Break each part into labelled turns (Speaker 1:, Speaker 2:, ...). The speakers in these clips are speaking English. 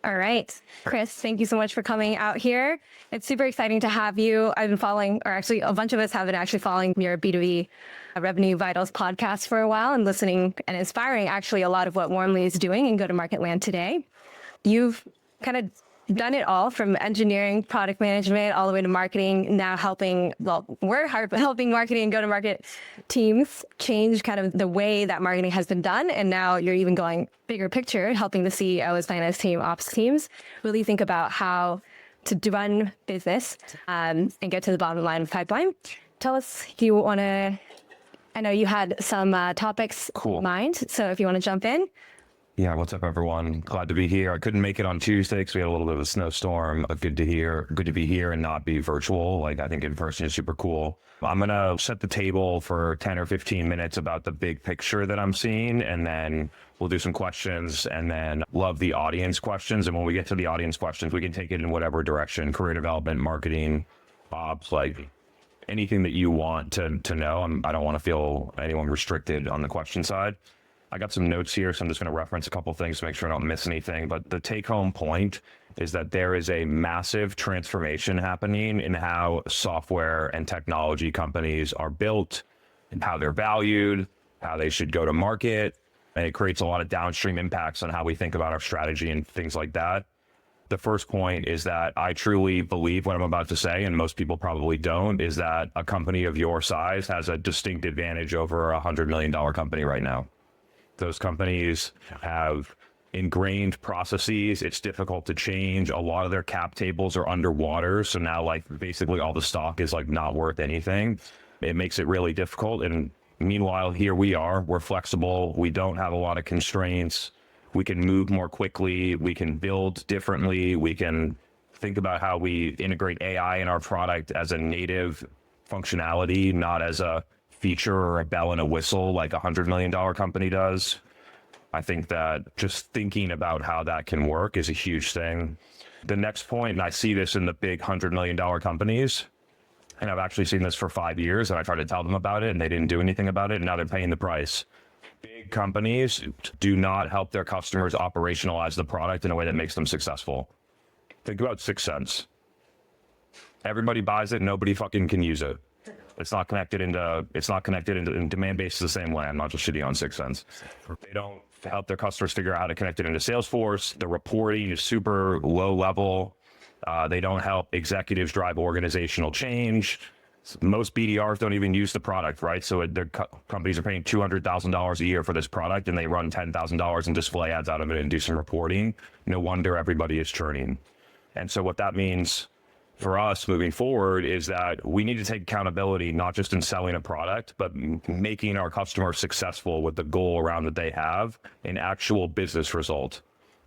Speaker 1: All right. Chris, thank you so much for coming out here. It's super exciting to have you. I've been following, or actually a bunch of us have been actually following your B2B Revenue Vitals podcast for a while and listening and inspiring actually a lot of what Warmly is doing in go-to-market land today. You've kind of done it all from engineering, product management, all the way to marketing, now we're helping marketing and go-to-market teams change kind of the way that marketing has been done. And now you're even going bigger picture, helping the CEOs, finance team, ops teams really think about how to run business and get to the bottom line of pipeline. Tell us if you want to, I know you had some topics in mind. So if you want to jump in.
Speaker 2: Yeah, what's up, everyone? Glad to be here. I couldn't make it on Tuesday because we had a little bit of a snowstorm, but good to be here and not be virtual. Like, I think in person is super cool. I'm going to set the table for 10 or 15 minutes about the big picture that I'm seeing, and then we'll do some questions, and then love the audience questions. And when we get to the audience questions, we can take it in whatever direction: career development, marketing, ops, like anything that you want to know. I don't want to feel anyone restricted on the question side. I got some notes here, so I'm just going to reference a couple of things to make sure I don't miss anything. But the take-home point is that there is a massive transformation happening in how software and technology companies are built and how they're valued, how they should go to market. And it creates a lot of downstream impacts on how we think about our strategy and things like that. The first point is that I truly believe what I'm about to say, and most people probably don't, is that a company of your size has a distinct advantage over a $100 million company right now. Those companies have ingrained processes. It's difficult to change. A lot of their cap tables are underwater. So now, like, basically all the stock is like not worth anything. It makes it really difficult. And meanwhile, here we are, we're flexible. We don't have a lot of constraints. We can move more quickly. We can build differently. We can think about how we integrate AI in our product as a native functionality, not as a feature or a bell and a whistle like a $100 million company does. I think that just thinking about how that can work is a huge thing. The next point, and I see this in the big $100 million companies, and I've actually seen this for 5 years, and I tried to tell them about it and they didn't do anything about it, and now they're paying the price. Big companies do not help their customers operationalize the product in a way that makes them successful. Think about 6 Sense. Everybody buys it, nobody fucking can use it. It's not connected into Demandbase is the same way. I'm not just shitting on 6 Sense. They don't help their customers figure out how to connect it into Salesforce. The reporting is super low level. They don't help executives drive organizational change. Most BDRs don't even use the product, right? So their companies are paying $200,000 a year for this product, and they run $10,000 in display ads out of it and do some reporting. No wonder everybody is churning. And so what that means for us moving forward is that we need to take accountability, not just in selling a product, but making our customers successful with the goal around that they have, an actual business result,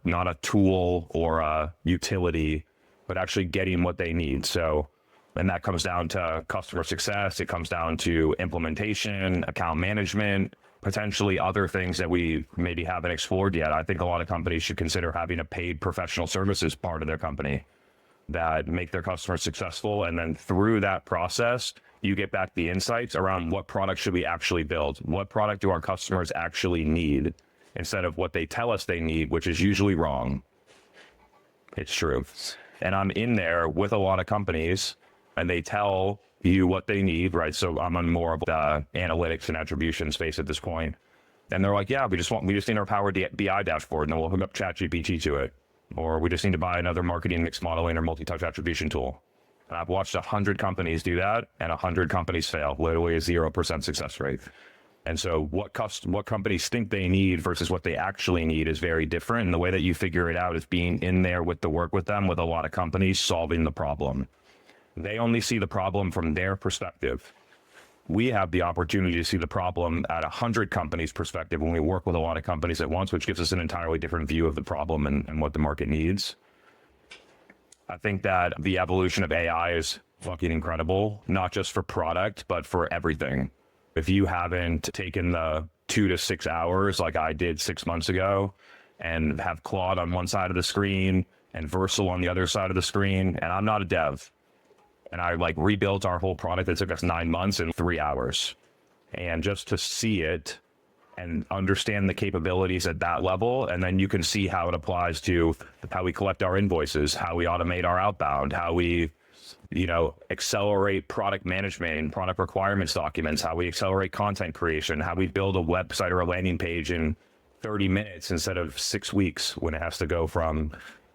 Speaker 2: not a tool or a utility, but actually getting what they need. So, and that comes down to customer success. It comes down to implementation, account management, potentially other things that we maybe haven't explored yet. I think a lot of companies should consider having a paid professional services part of their company that make their customers successful. And then through that process, you get back the insights around what product should we actually build? What product do our customers actually need instead of what they tell us they need, which is usually wrong. It's true. And I'm in there with a lot of companies and they tell you what they need, right? So I'm on more of the analytics and attribution space at this point. And they're like, yeah, we just need our Power BI dashboard, and then we'll hook up ChatGPT to it. Or we just need to buy another marketing mix modeling or multi-touch attribution tool. And I've watched 100 companies do that, and 100 companies fail, literally a 0% success rate. And so what companies think they need versus what they actually need is very different. And the way that you figure it out is being in there with the work with them, with a lot of companies solving the problem. They only see the problem from their perspective. We have the opportunity to see the problem at 100 companies' perspective when we work with a lot of companies at once, which gives us an entirely different view of the problem and what the market needs. I think that the evolution of AI is fucking incredible, not just for product, but for everything. If you haven't taken the 2 to 6 hours like I did 6 months ago and have Claude on one side of the screen and Versal on the other side of the screen, and I'm not a dev, and I rebuilt our whole product that took us 9 months in 3 hours. And just to see it and understand the capabilities at that level. And then you can see how it applies to how we collect our invoices, how we automate our outbound, how we, accelerate product management and product requirements documents, how we accelerate content creation, how we build a website or a landing page in 30 minutes instead of 6 weeks when it has to go from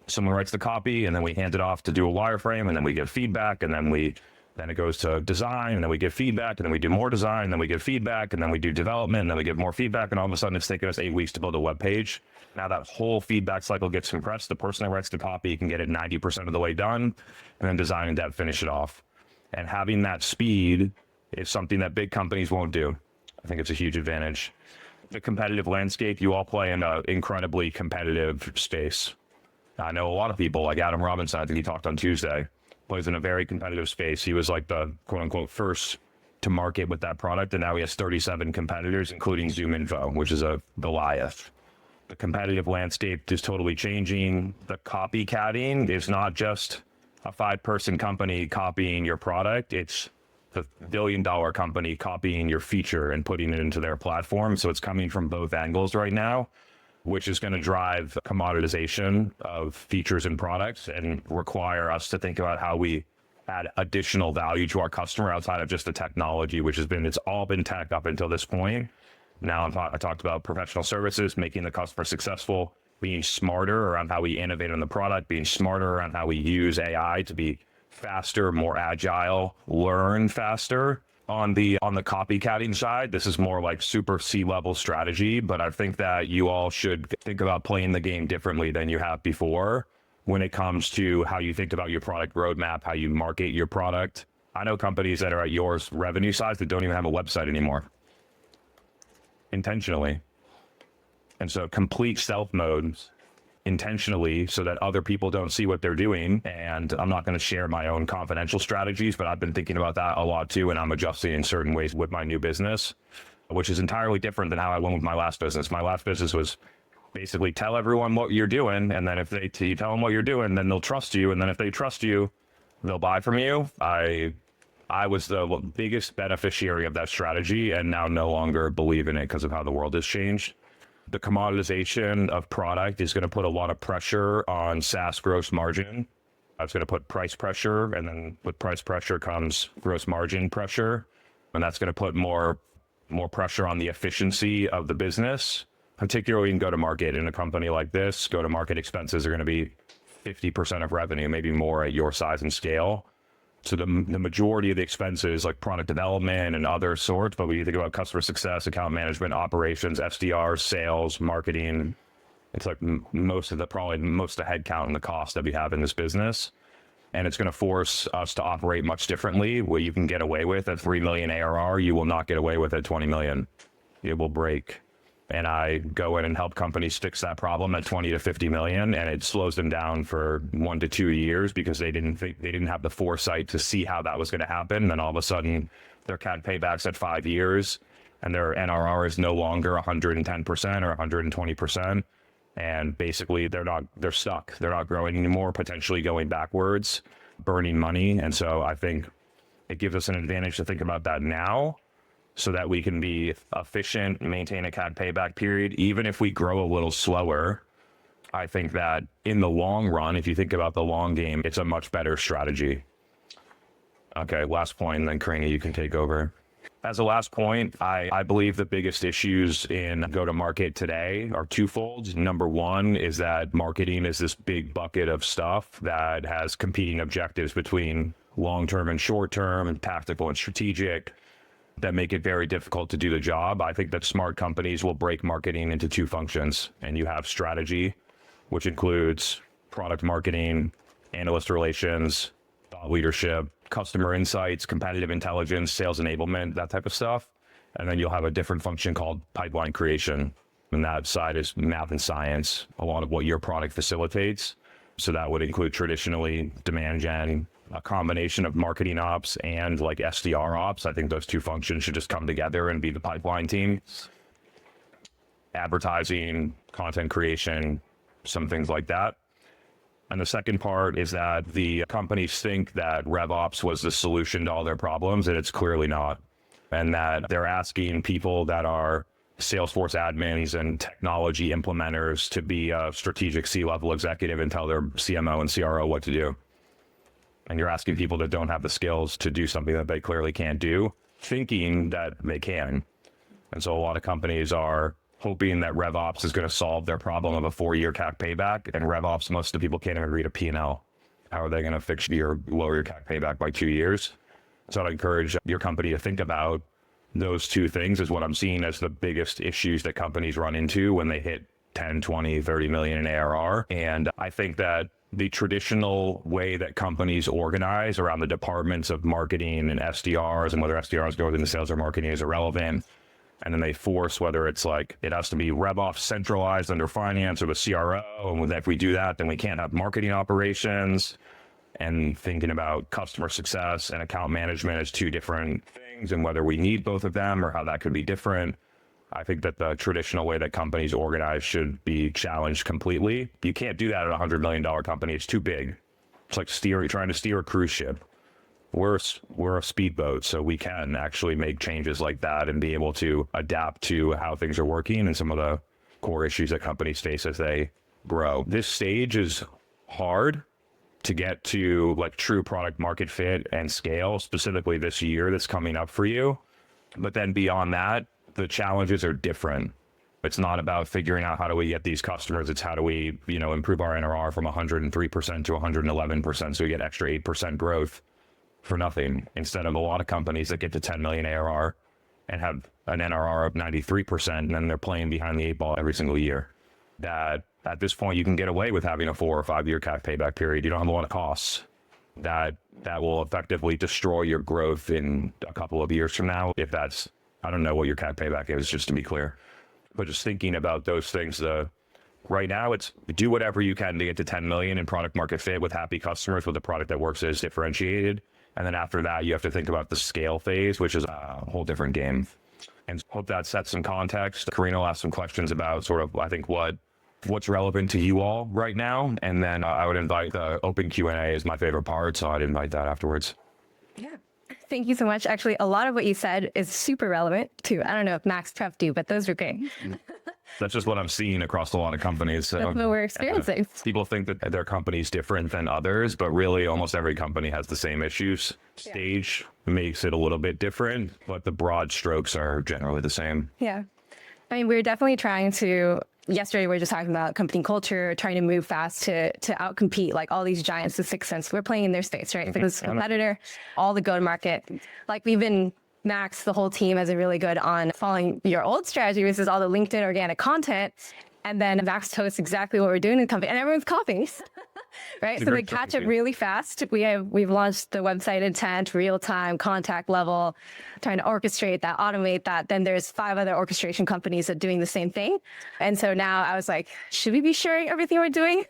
Speaker 2: someone writes the copy and then we hand it off to do a wireframe and then we give feedback and then it goes to design and then we give feedback and then we do more design and then we give feedback and then we do development and then we give more feedback and all of a sudden it's taken us 8 weeks to build a web page. Now that whole feedback cycle gets compressed. The person that writes the copy can get it 90% of the way done and then design and dev finish it off. And having that speed is something that big companies won't do. I think it's a huge advantage. The competitive landscape, you all play in an incredibly competitive space. I know a lot of people like Adam Robinson, I think he talked on Tuesday, plays in a very competitive space. He was like the quote unquote first to market with that product. And now he has 37 competitors, including ZoomInfo, which is a Goliath. The competitive landscape is totally changing. The copycatting is not just a 5-person company copying your product. It's the billion-dollar company copying your feature and putting it into their platform. So it's coming from both angles right now, which is going to drive commoditization of features and products and require us to think about how we add additional value to our customer outside of just the technology, it's all been tech up until this point. Now I talked about professional services, making the customer successful, being smarter around how we innovate on the product, being smarter around how we use AI to be faster, more agile, learn faster. On the copycatting side, this is more like super C-level strategy, but I think that you all should think about playing the game differently than you have before when it comes to how you think about your product roadmap, how you market your product. I know companies that are at yours revenue size that don't even have a website anymore. Intentionally. And so complete stealth modes intentionally so that other people don't see what they're doing. And I'm not going to share my own confidential strategies, but I've been thinking about that a lot too. And I'm adjusting in certain ways with my new business, which is entirely different than how I went with my last business. My last business was basically tell everyone what you're doing. And then if you tell them what you're doing, then they'll trust you. And then if they trust you, they'll buy from you. I was the biggest beneficiary of that strategy and now no longer believe in it because of how the world has changed. The commoditization of product is going to put a lot of pressure on SaaS gross margin. It's going to put price pressure, and then with price pressure comes gross margin pressure. And that's going to put more pressure on the efficiency of the business, particularly in go-to-market. In a company like this, go-to-market expenses are going to be 50% of revenue, maybe more at your size and scale. So the majority of the expenses like product development and other sorts, but when you think about customer success, account management, operations, SDRs, sales, marketing, it's like most of the headcount and the cost that we have in this business. And it's going to force us to operate much differently. What you can get away with at 3 million ARR, you will not get away with at 20 million. It will break. And I go in and help companies fix that problem at 20 to 50 million, and it slows them down for 1 to 2 years because they didn't have the foresight to see how that was going to happen. And then all of a sudden, their CAC paybacks at 5 years, and their NRR is no longer 110% or 120%. And basically, they're stuck. They're not growing anymore, potentially going backwards, burning money. And so I think it gives us an advantage to think about that now, so that we can be efficient, maintain a CAC payback period. Even if we grow a little slower, I think that in the long run, if you think about the long game, it's a much better strategy. Okay, last point, and then Karina, you can take over. As a last point, I believe the biggest issues in go-to-market today are twofold. Number one is that marketing is this big bucket of stuff that has competing objectives between long-term and short-term and tactical and strategic that make it very difficult to do the job. I think that smart companies will break marketing into two functions, and you have strategy, which includes product marketing, analyst relations, thought leadership, customer insights, competitive intelligence, sales enablement, that type of stuff. And then you'll have a different function called pipeline creation. And that side is math and science, a lot of what your product facilitates. So that would include traditionally demand gen, a combination of marketing ops and like SDR ops. I think those two functions should just come together and be the pipeline team. Advertising, content creation, some things like that. And the second part is that the companies think that RevOps was the solution to all their problems, and it's clearly not. And that they're asking people that are Salesforce admins and technology implementers to be a strategic C-level executive and tell their CMO and CRO what to do. And you're asking people that don't have the skills to do something that they clearly can't do, thinking that they can. And so a lot of companies are hoping that RevOps is going to solve their problem of a 4-year CAC payback. And RevOps, most of the people can't even read a P&L. How are they going to lower your CAC payback by 2 years? So I'd encourage your company to think about those two things as what I'm seeing as the biggest issues that companies run into when they hit 10, 20, 30 million in ARR. And I think that the traditional way that companies organize around the departments of marketing and SDRs, and whether SDRs go into sales or marketing, is irrelevant. And then they force whether it's like it has to be RevOps centralized under finance or the CRO. And if we do that, then we can't have marketing operations. And thinking about customer success and account management as two different things, and whether we need both of them or how that could be different. I think that the traditional way that companies organize should be challenged completely. You can't do that at a $100 million company. It's too big. It's like trying to steer a cruise ship. We're a speedboat, so we can actually make changes like that and be able to adapt to how things are working and some of the core issues that companies face as they grow. This stage is hard to get to like true product market fit and scale, specifically this year that's coming up for you. But then beyond that, the challenges are different. It's not about figuring out how do we get these customers. It's how do we, improve our NRR from 103% to 111%. So we get extra 8% growth for nothing, instead of a lot of companies that get to 10 million ARR and have an NRR of 93%. And then they're playing behind the 8 ball every single year. That at this point, you can get away with having a 4 or 5 year CAC payback period. You don't have a lot of costs that will effectively destroy your growth in a couple of years from now. If that's, I don't know what your CAC payback is, just to be clear, but just thinking about those things, right now it's do whatever you can to get to 10 million in product market fit with happy customers with a product that works as differentiated. And then after that, you have to think about the scale phase, which is a whole different game. And hope that sets some context. Karina will ask some questions about sort of, I think, what's relevant to you all right now. And then I would invite the open Q&A is my favorite part. So I'd invite that afterwards.
Speaker 1: Yeah. Thank you so much. Actually, a lot of what you said is super relevant too. I don't know if Max prepped you, but those are great.
Speaker 2: That's just what I'm seeing across a lot of companies. So
Speaker 1: that's what we're experiencing.
Speaker 2: People think that their company's different than others, but really almost every company has the same issues. Stage makes it a little bit different, but the broad strokes are generally the same.
Speaker 1: Yeah. I mean, we're definitely trying to, yesterday we were just talking about company culture, trying to move fast to outcompete like all these giants with Sixth Sense. We're playing in their space, right? Because competitor, all the go-to-market, like we've been, Max, the whole team has been really good on following your old strategy, which is all the LinkedIn organic content. And then Max told us exactly what we're doing in the company, and everyone's copying. Right? So they catch up really fast. We've launched the website intent, real-time, contact level, trying to orchestrate that, automate that. Then there's 5 other orchestration companies that are doing the same thing. And so now I was like, should we be sharing everything we're doing?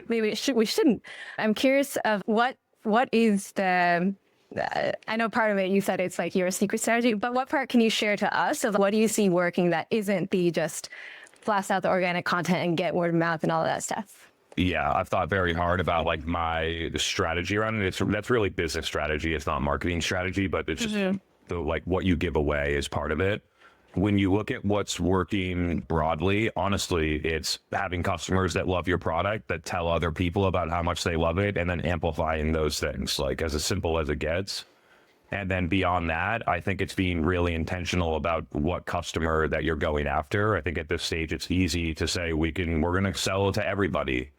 Speaker 1: Maybe we shouldn't. I'm curious of what is the, I know part of it, you said it's like your secret strategy, but what part can you share to us of what do you see working that isn't the just blast out the organic content and get word of mouth and all of that stuff?
Speaker 2: Yeah, I've thought very hard about like the strategy around it. That's really business strategy. It's not marketing strategy, but it's just like what you give away is part of it. When you look at what's working broadly, honestly, it's having customers that love your product, that tell other people about how much they love it, and then amplifying those things, like as simple as it gets. And then beyond that, I think it's being really intentional about what customer that you're going after. I think at this stage, it's easy to say we're going to sell to everybody.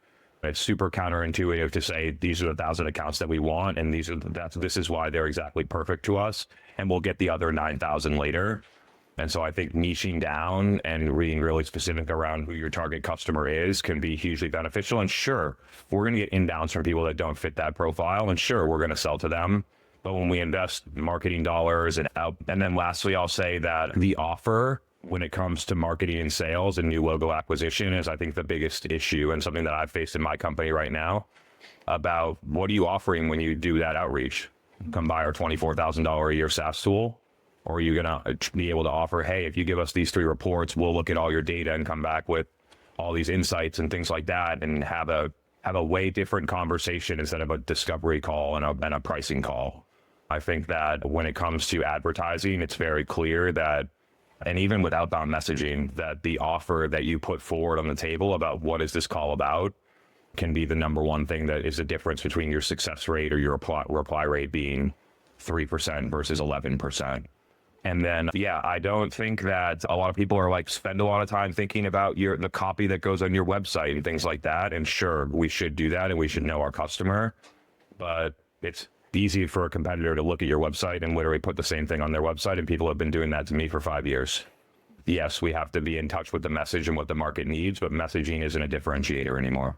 Speaker 2: It's super counterintuitive to say these are the 1,000 accounts that we want, and this is why they're exactly perfect to us, and we'll get the other 9,000 later. And so I think niching down and being really specific around who your target customer is can be hugely beneficial. And sure, we're going to get inbounds from people that don't fit that profile, and sure, we're going to sell to them. But when we invest marketing dollars and then lastly, I'll say that the offer when it comes to marketing and sales and new logo acquisition is, I think, the biggest issue and something that I've faced in my company right now about what are you offering when you do that outreach? Come buy our $24,000 a year SaaS tool, or are you going to be able to offer, hey, if you give us these 3 reports, we'll look at all your data and come back with all these insights and things like that and have a way different conversation instead of a discovery call and a pricing call. I think that when it comes to advertising, it's very clear that And even with outbound messaging, that the offer that you put forward on the table about what is this call about can be the number one thing that is the difference between your success rate or your reply rate being 3% versus 11%. And then, I don't think that a lot of people are like spend a lot of time thinking about the copy that goes on your website and things like that. And sure, we should do that and we should know our customer, but it's easy for a competitor to look at your website and literally put the same thing on their website. And people have been doing that to me for 5 years. Yes, we have to be in touch with the message and what the market needs, but messaging isn't a differentiator anymore.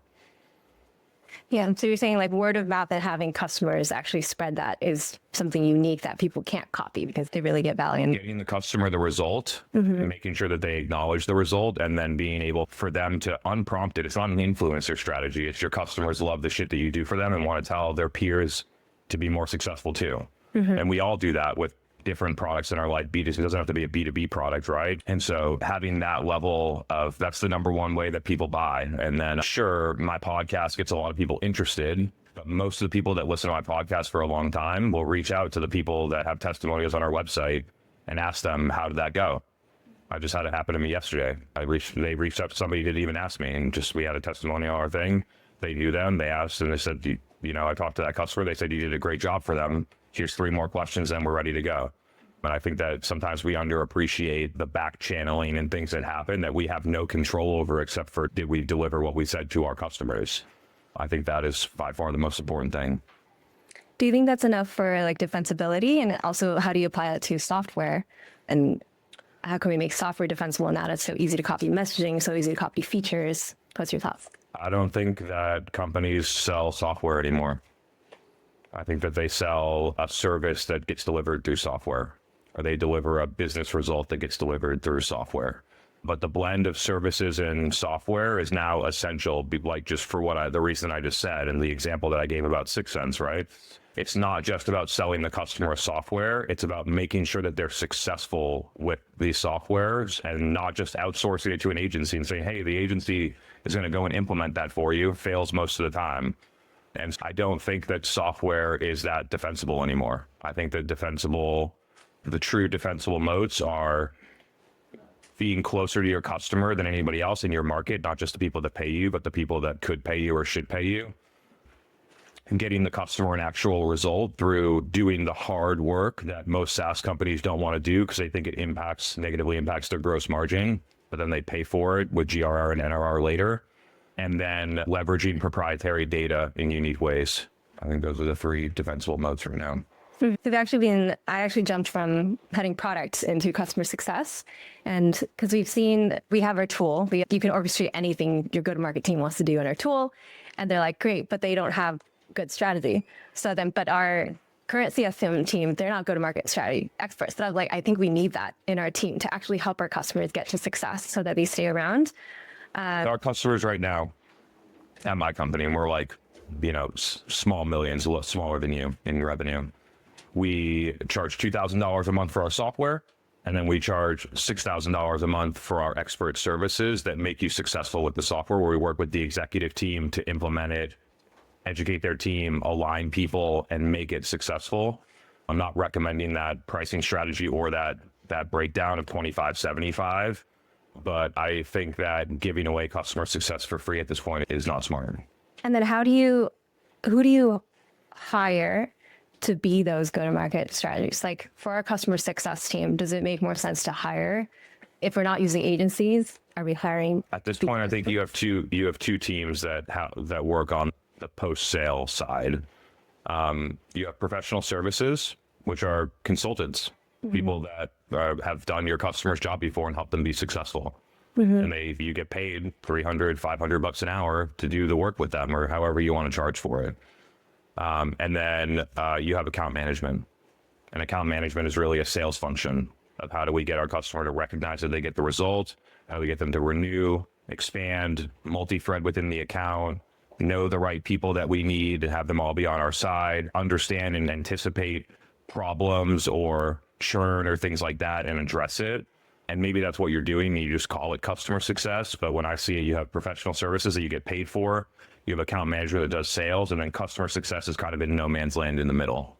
Speaker 1: Yeah. So you're saying like word of mouth and having customers actually spread that is something unique that people can't copy because they really get value.
Speaker 2: Getting the customer the result, and making sure that they acknowledge the result, and then being able for them to unprompted, it's not an influencer strategy. It's your customers love the shit that you do for them and want to tell their peers to be more successful too. And we all do that with different products in our life. B2C, it doesn't have to be a B2B product, right? And so having that level of, that's the number one way that people buy. And then sure, my podcast gets a lot of people interested, but most of the people that listen to my podcast for a long time will reach out to the people that have testimonials on our website and ask them, how did that go? I just had it happen to me yesterday. They reached out to somebody who didn't even ask me, and just, we had a testimonial on our thing. They knew them, they asked, and they said, I talked to that customer, they said, you did a great job for them. Here's 3 more questions and we're ready to go. And I think that sometimes we underappreciate the back channeling and things that happen that we have no control over, except for did we deliver what we said to our customers? I think that is by far the most important thing.
Speaker 1: Do you think that's enough for like defensibility? And also, how do you apply that to software? And how can we make software defensible now that it's so easy to copy messaging, so easy to copy features? What's your thoughts?
Speaker 2: I don't think that companies sell software anymore. I think that they sell a service that gets delivered through software, or they deliver a business result that gets delivered through software. But the blend of services and software is now essential, like just for the reason I just said, and the example that I gave about 6 cents, right? It's not just about selling the customer software. It's about making sure that they're successful with these softwares and not just outsourcing it to an agency and saying, hey, the agency is going to go and implement that for you. Fails most of the time. And I don't think that software is that defensible anymore. I think that the true defensible moats are being closer to your customer than anybody else in your market, not just the people that pay you, but the people that could pay you or should pay you. And getting the customer an actual result through doing the hard work that most SaaS companies don't want to do because they think it negatively impacts their gross margin, but then they pay for it with GRR and NRR later. And then leveraging proprietary data in unique ways. I think those are the 3 defensible moats right now.
Speaker 1: I actually jumped from heading product into customer success. And because we have our tool, you can orchestrate anything your go-to-market team wants to do in our tool. And they're like, great, but they don't have good strategy. But our current CSM team, they're not go-to-market strategy experts. But I was like, I think we need that in our team to actually help our customers get to success so that they stay around.
Speaker 2: Our customers right now at my company, and we're like, small millions, a lot smaller than you in revenue. We charge $2,000 a month for our software, and then we charge $6,000 a month for our expert services that make you successful with the software, where we work with the executive team to implement it, educate their team, align people, and make it successful. I'm not recommending that pricing strategy or that breakdown of 25-75. But I think that giving away customer success for free at this point is not smart.
Speaker 1: And then who do you hire to be those go-to-market strategies? Like for our customer success team, does it make more sense to hire? If we're not using agencies, are we hiring?
Speaker 2: At this point, I think you have two teams that work on the post-sale side. You have professional services, which are consultants. People that have done your customer's job before and help them be successful. And you get paid $300, $500 an hour to do the work with them, or however you want to charge for it. And then you have account management. And account management is really a sales function of how do we get our customer to recognize that they get the result, how do we get them to renew, expand, multi-thread within the account, know the right people that we need and have them all be on our side, understand and anticipate problems or churn or things like that and address it. And maybe that's what you're doing. You just call it customer success. But when I see it, you have professional services that you get paid for. You have account manager that does sales, and then customer success is kind of in no man's land in the middle.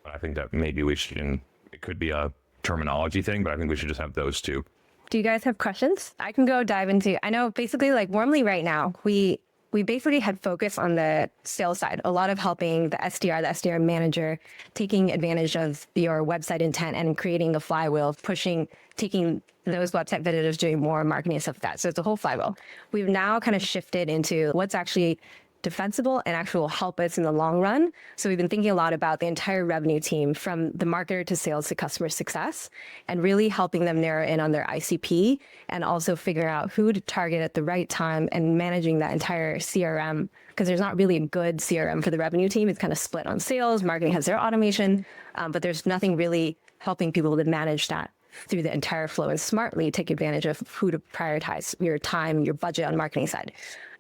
Speaker 2: But I think that maybe it could be a terminology thing, but I think we should just have those two.
Speaker 1: Do you guys have questions? I can go dive into, I know basically like warmly right now, we basically had focus on the sales side, a lot of helping the SDR manager, taking advantage of your website intent and creating a flywheel, pushing, taking those website visitors, doing more marketing and stuff like that. So it's a whole flywheel. We've now kind of shifted into what's actually defensible and actually will help us in the long run. So we've been thinking a lot about the entire revenue team from the marketer to sales to customer success and really helping them narrow in on their ICP and also figure out who to target at the right time and managing that entire CRM because there's not really a good CRM for the revenue team. It's kind of split on sales, marketing has their automation, but there's nothing really helping people to manage that through the entire flow and smartly take advantage of who to prioritize your time, your budget on marketing side.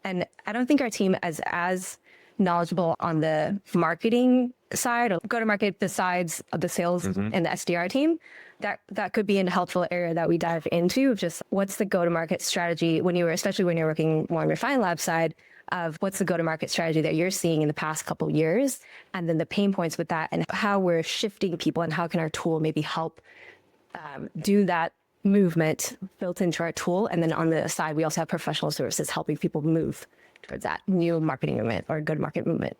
Speaker 1: And I don't think our team is as knowledgeable on the marketing side or go-to-market besides the sales and the SDR team. That could be a helpful area that we dive into. Just what's the go-to-market strategy especially when you're working more on your Fine Lab side of what's the go-to-market strategy that you're seeing in the past couple of years, and then the pain points with that and how we're shifting people and how can our tool maybe help do that movement built into our tool. And then on the side, we also have professional services helping people move towards that new marketing movement or go-to-market movement.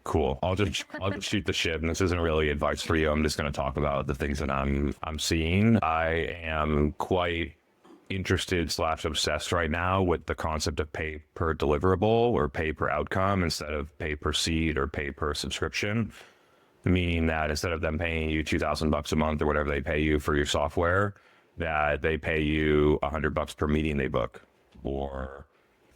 Speaker 2: Cool. I'll just shoot the shit, and this isn't really advice for you. I'm just going to talk about the things that I'm seeing. I am quite interested / obsessed right now with the concept of pay per deliverable or pay per outcome instead of pay per seat or pay per subscription. Meaning that instead of them paying you $2,000 a month or whatever they pay you for your software, that they pay you $100 per meeting they book or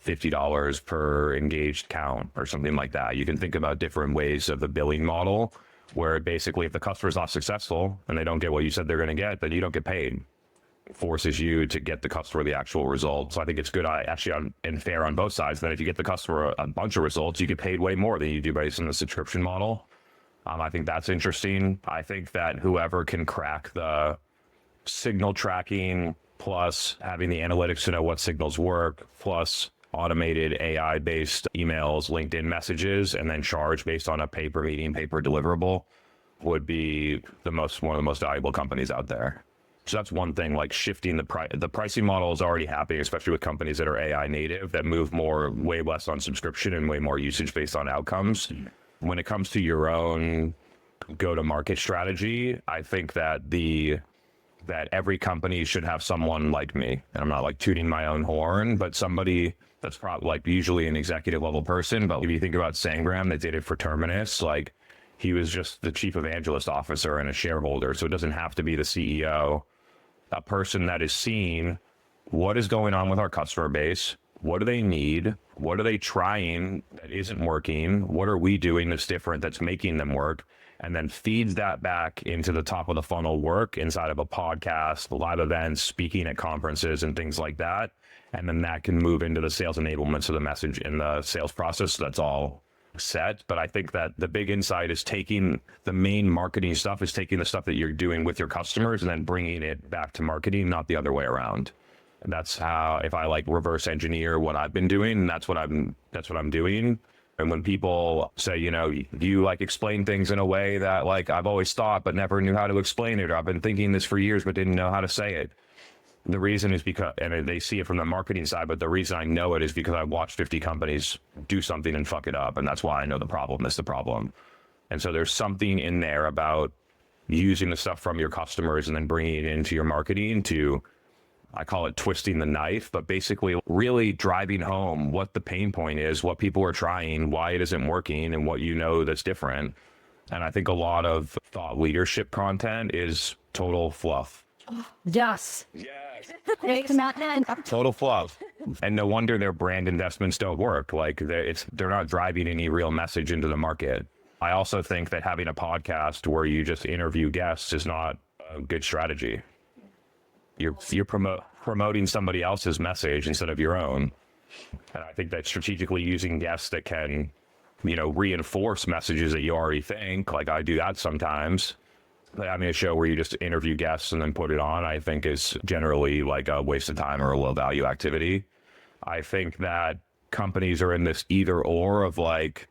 Speaker 2: $50 per engaged count or something like that. You can think about different ways of the billing model where basically if the customer is not successful and they don't get what you said they're going to get, then you don't get paid. It forces you to get the customer the actual result. So I think it's good and fair on both sides that if you get the customer a bunch of results, you get paid way more than you do based on the subscription model. I think that's interesting. I think that whoever can crack the signal tracking plus having the analytics to know what signals work plus automated AI-based emails, LinkedIn messages, and then charge based on a pay per meeting, pay per deliverable would be one of the most valuable companies out there. So that's one thing, like shifting the pricing model is already happening, especially with companies that are AI native that move way less on subscription and way more usage based on outcomes. When it comes to your own go-to-market strategy, I think that that every company should have someone like me. And I'm not like tooting my own horn, but somebody that's probably like usually an executive level person. But if you think about Sangram that did it for Terminus, like he was just the chief evangelist officer and a shareholder. So it doesn't have to be the CEO, a person that is seeing what is going on with our customer base. What do they need? What are they trying that isn't working? What are we doing that's different that's making them work? And then feeds that back into the top of the funnel work inside of a podcast, live events, speaking at conferences and things like that. And then that can move into the sales enablement of the message in the sales process. So that's all set. But I think that the big insight is taking the main marketing stuff is taking the stuff that you're doing with your customers and then bringing it back to marketing, not the other way around. And that's how, if I like reverse engineer what I've been doing, that's what I'm doing. And when people say, you like explain things in a way that like I've always thought, but never knew how to explain it, or I've been thinking this for years, but didn't know how to say it. The reason is because, and they see it from the marketing side, but the reason I know it is because I watched 50 companies do something and fuck it up. And that's why I know the problem is the problem. And so there's something in there about using the stuff from your customers and then bringing it into your marketing to, I call it twisting the knife, but basically really driving home what the pain point is, what people are trying, why it isn't working, and what that's different. And I think a lot of thought leadership content is total fluff.
Speaker 1: Yes.
Speaker 2: Total fluff. And no wonder their brand investments don't work. Like they're not driving any real message into the market. I also think that having a podcast where you just interview guests is not a good strategy. You're promoting somebody else's message instead of your own. And I think that strategically using guests that can, reinforce messages that you already think, like I do that sometimes. Having a show where you just interview guests and then put it on, I think is generally like a waste of time or a low value activity. I think that companies are in this either or of like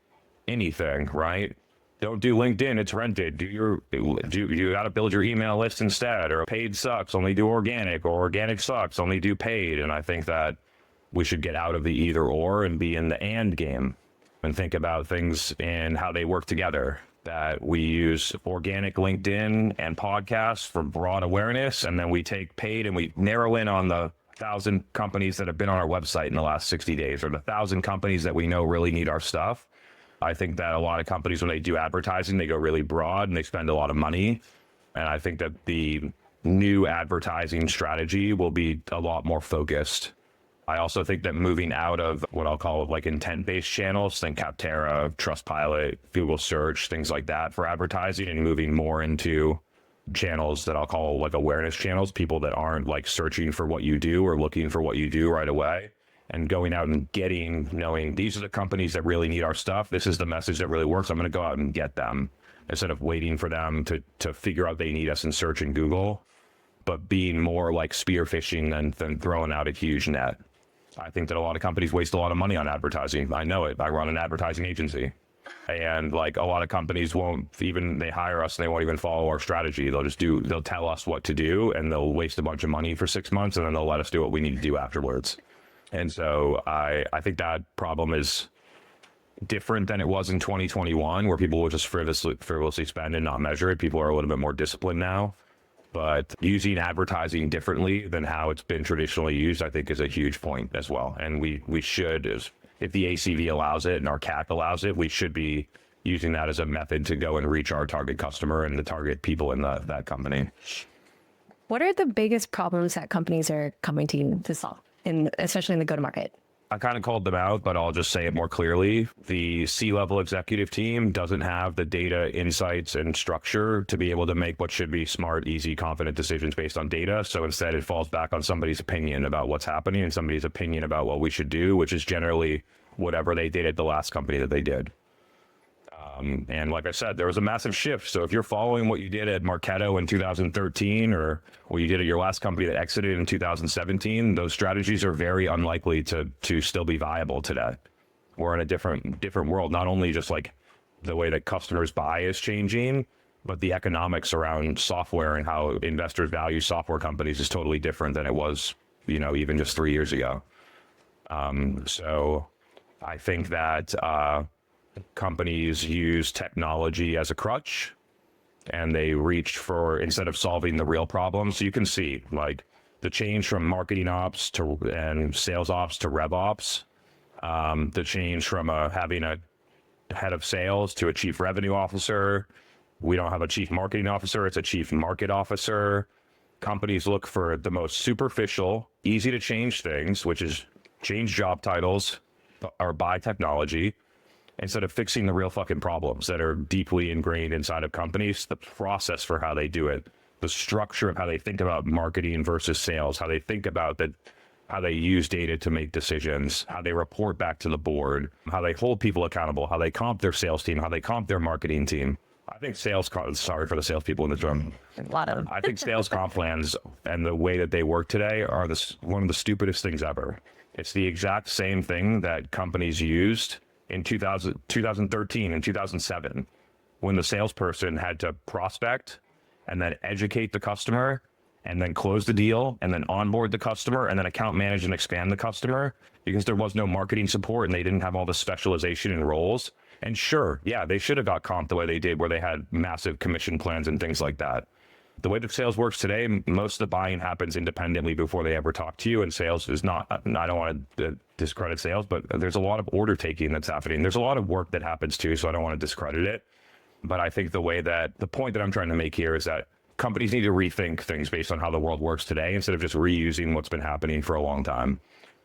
Speaker 2: anything, right? Don't do LinkedIn, it's rented. You got to build your email list instead, or paid sucks, only do organic, or organic sucks, only do paid. And I think that we should get out of the either or and be in the and game and think about things and how they work together. That we use organic LinkedIn and podcasts for broad awareness, and then we take paid and we narrow in on the 1,000 companies that have been on our website in the last 60 days, or the 1,000 companies that we know really need our stuff. I think that a lot of companies, when they do advertising, they go really broad and they spend a lot of money. And I think that the new advertising strategy will be a lot more focused. I also think that moving out of what I'll call like intent-based channels, think Capterra, Trustpilot, Google Search, things like that for advertising, and moving more into channels that I'll call like awareness channels, people that aren't like searching for what you do or looking for what you do right away, and going out and knowing these are the companies that really need our stuff. This is the message that really works. I'm going to go out and get them instead of waiting for them to figure out they need us in search and Google, but being more like spearfishing than throwing out a huge net. I think that a lot of companies waste a lot of money on advertising. I know it. I run an advertising agency, and like a lot of companies they hire us and they won't even follow our strategy. They'll tell us what to do and they'll waste a bunch of money for 6 months and then they'll let us do what we need to do afterwards. And so I think that problem is different than it was in 2021, where people would just frivolously spend and not measure it. People are a little bit more disciplined now. But using advertising differently than how it's been traditionally used, I think, is a huge point as well. And we should, if the ACV allows it and our CAC allows it, we should be using that as a method to go and reach our target customer and the target people in that company.
Speaker 1: What are the biggest problems that companies are coming to you to solve, especially in the go-to-market?
Speaker 2: I kind of called them out, but I'll just say it more clearly. The C-level executive team doesn't have the data, insights, and structure to be able to make what should be smart, easy, confident decisions based on data. So instead, it falls back on somebody's opinion about what's happening and somebody's opinion about what we should do, which is generally whatever they did at the last company that they did. And like I said, there was a massive shift. So if you're following what you did at Marketo in 2013 or what you did at your last company that exited in 2017, those strategies are very unlikely to still be viable today. We're in a different world, not only just like the way that customers buy is changing, but the economics around software and how investors value software companies is totally different than it was, even just 3 years ago. So I think that companies use technology as a crutch, and they reach for, instead of solving the real problem. So you can see like the change from marketing ops and sales ops to rev ops, the change from having a head of sales to a chief revenue officer. We don't have a chief marketing officer, it's a chief market officer. Companies look for the most superficial, easy to change things, which is change job titles or buy technology, instead of fixing the real fucking problems that are deeply ingrained inside of companies, the process for how they do it, the structure of how they think about marketing versus sales, how they think about that, how they use data to make decisions, how they report back to the board, how they hold people accountable, how they comp their sales team, how they comp their marketing team. I think sorry for the salespeople in this room.
Speaker 1: A lot of them.
Speaker 2: I think sales comp plans and the way that they work today are one of the stupidest things ever. It's the exact same thing that companies used in 2013 and 2007, when the salesperson had to prospect and then educate the customer and then close the deal and then onboard the customer and then account manage and expand the customer, because there was no marketing support and they didn't have all the specialization in roles. And sure, yeah, they should have got comped the way they did, where they had massive commission plans and things like that. The way that sales works today, most of the buying happens independently before they ever talk to you. And sales is not, I don't want to discredit sales, but there's a lot of order taking that's happening. There's a lot of work that happens too, so I don't want to discredit it. But I think the point that I'm trying to make here is that companies need to rethink things based on how the world works today, instead of just reusing what's been happening for a long time.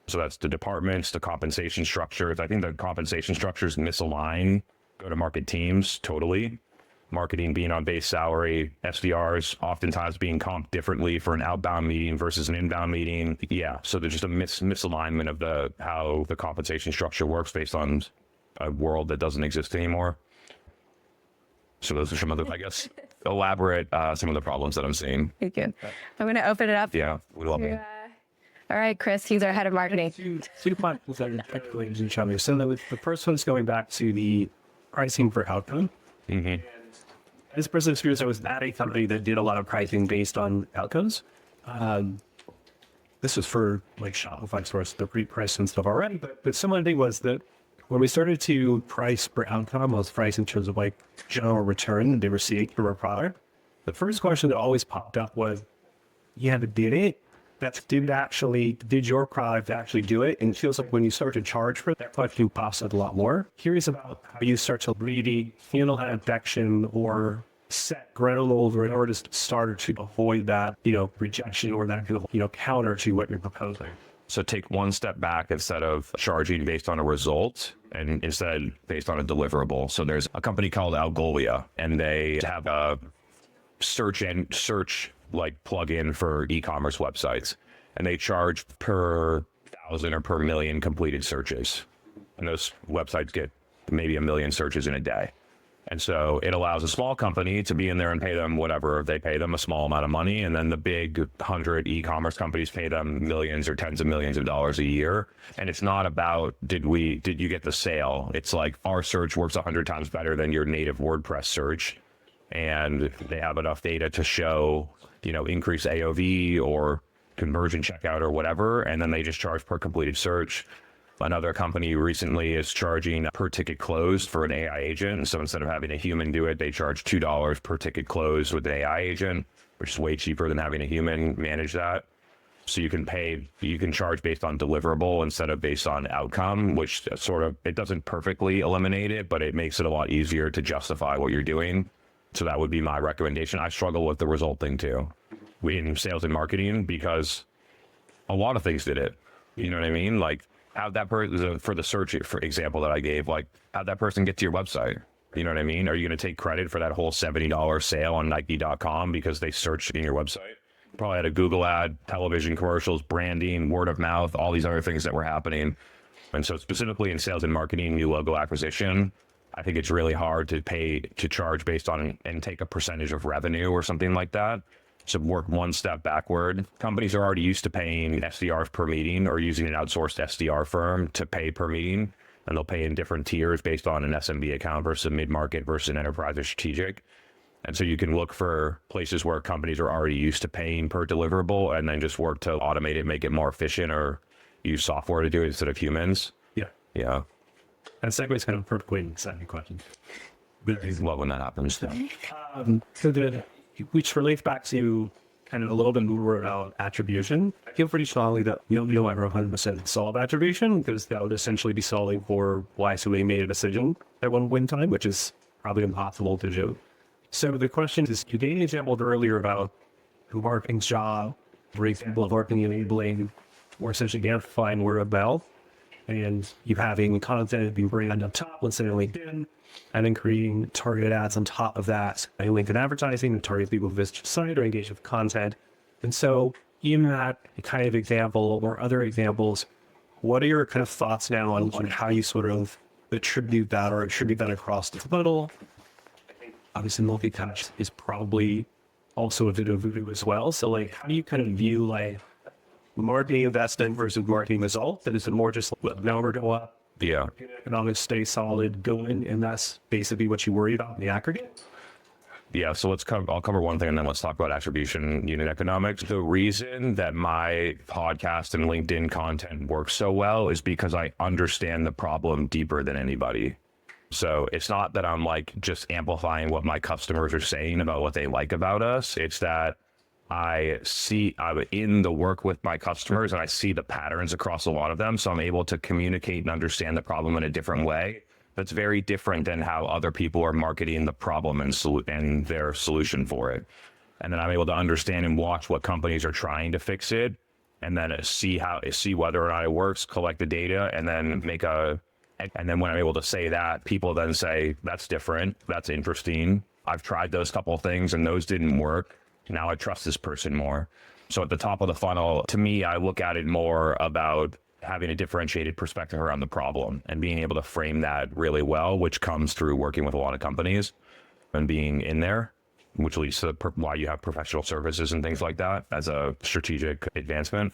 Speaker 2: So that's the departments, the compensation structures. I think the compensation structures misalign go-to-market teams totally. Marketing being on base salary, SDRs oftentimes being comped differently for an outbound meeting versus an inbound meeting. Yeah, so there's just a misalignment of how the compensation structure works based on a world that doesn't exist anymore. So those are some of the, I guess, elaborate some of the problems that I'm seeing.
Speaker 1: Thank you. I'm going to open it up.
Speaker 2: Yeah, we love it.
Speaker 1: All right, Chris, he's our head of marketing.
Speaker 3: Two points that are technically each other. So the first one's going back to the pricing for outcome.
Speaker 2: Mm-hmm.
Speaker 3: As personal experience, I was at a company that did a lot of pricing based on outcomes. This was for like Shopify stores, the pre-priced and stuff already. But similar thing was that when we started to price per outcome, was price in terms of like general return they were seeing from our product. The first question that always popped up was, yeah, but did it? Did your product actually do it? And it feels like when you start to charge for that question pops up a lot more. Curious about how you start to really handle that objection or set ground rules in order to start to avoid that, rejection or that, counter to what you're proposing.
Speaker 2: So take one step back instead of charging based on a result and instead based on a deliverable. So there's a company called Algolia, and they have a search like plugin for e-commerce websites, and they charge per 1,000 or per million completed searches. And those websites get maybe 1 million searches in a day. And so it allows a small company to be in there and pay them whatever they pay them, a small amount of money. And then the big 100 e-commerce companies pay them millions or tens of millions of dollars a year. And it's not about, did you get the sale? It's like our search works 100 times better than your native WordPress search. And they have enough data to show, increase AOV or conversion checkout or whatever. And then they just charge per completed search. Another company recently is charging per ticket closed for an AI agent. And so instead of having a human do it, they charge $2 per ticket closed with an AI agent, which is way cheaper than having a human manage that. So you can charge based on deliverable instead of based on outcome, which it doesn't perfectly eliminate it, but it makes it a lot easier to justify what you're doing. So that would be my recommendation. I struggle with the result thing too in sales and marketing because a lot of things did it. You know what I mean? Like, have that person, for the search, for example that I gave, like, have that person get to your website. You know what I mean? Are you going to take credit for that whole $70 sale on Nike.com because they searched in your website? Probably had a Google ad, television commercials, branding, word of mouth, all these other things that were happening. And so specifically in sales and marketing, new logo acquisition, I think it's really hard to charge based on and take a percentage of revenue or something like that. So work one step backward. Companies are already used to paying SDRs per meeting or using an outsourced SDR firm to pay per meeting. And they'll pay in different tiers based on an SMB account versus a mid-market versus an enterprise or strategic. And so you can look for places where companies are already used to paying per deliverable and then just work to automate it, make it more efficient, or use software to do it instead of humans.
Speaker 3: Yeah.
Speaker 2: Yeah.
Speaker 3: That segues kind of perfectly into the second question.
Speaker 2: I love when that happens.
Speaker 3: Which relates back to kind of a little bit more about attribution. I feel pretty strongly that you'll ever 100% solve attribution because that would essentially be solving for why somebody made a decision at one point in time, which is probably impossible to do. So the question is, you gave an example earlier about marketing's job, for example, of marketing enabling or essentially amplifying word of mouth, and you having content be brand up top, let's say on LinkedIn, and then creating targeted ads on top of that, and LinkedIn advertising to target people who visit your site or engage with content. And so in that kind of example or other examples, what are your kind of thoughts now on how you sort of attribute that across the funnel? I think obviously multi-touch is probably also a bit of voodoo as well. So like, how do you kind of view like marketing investment versus marketing results? And is it more just let number go up?
Speaker 2: Yeah.
Speaker 3: Economics stay solid going, and that's basically what you worry about in the aggregate?
Speaker 2: Yeah, so I'll cover one thing and then let's talk about attribution unit economics. The reason that my podcast and LinkedIn content works so well is because I understand the problem deeper than anybody. So it's not that I'm like just amplifying what my customers are saying about what they like about us. It's that I'm in the work with my customers and I see the patterns across a lot of them. So I'm able to communicate and understand the problem in a different way. That's very different than how other people are marketing the problem and their solution for it. And then I'm able to understand and watch what companies are trying to fix it, and then see whether or not it works, collect the data, and then and then when I'm able to say that, people then say, that's different, that's interesting. I've tried those couple of things and those didn't work. Now I trust this person more. So at the top of the funnel, to me, I look at it more about having a differentiated perspective around the problem and being able to frame that really well, which comes through working with a lot of companies and being in there, which leads to why you have professional services and things like that as a strategic advancement.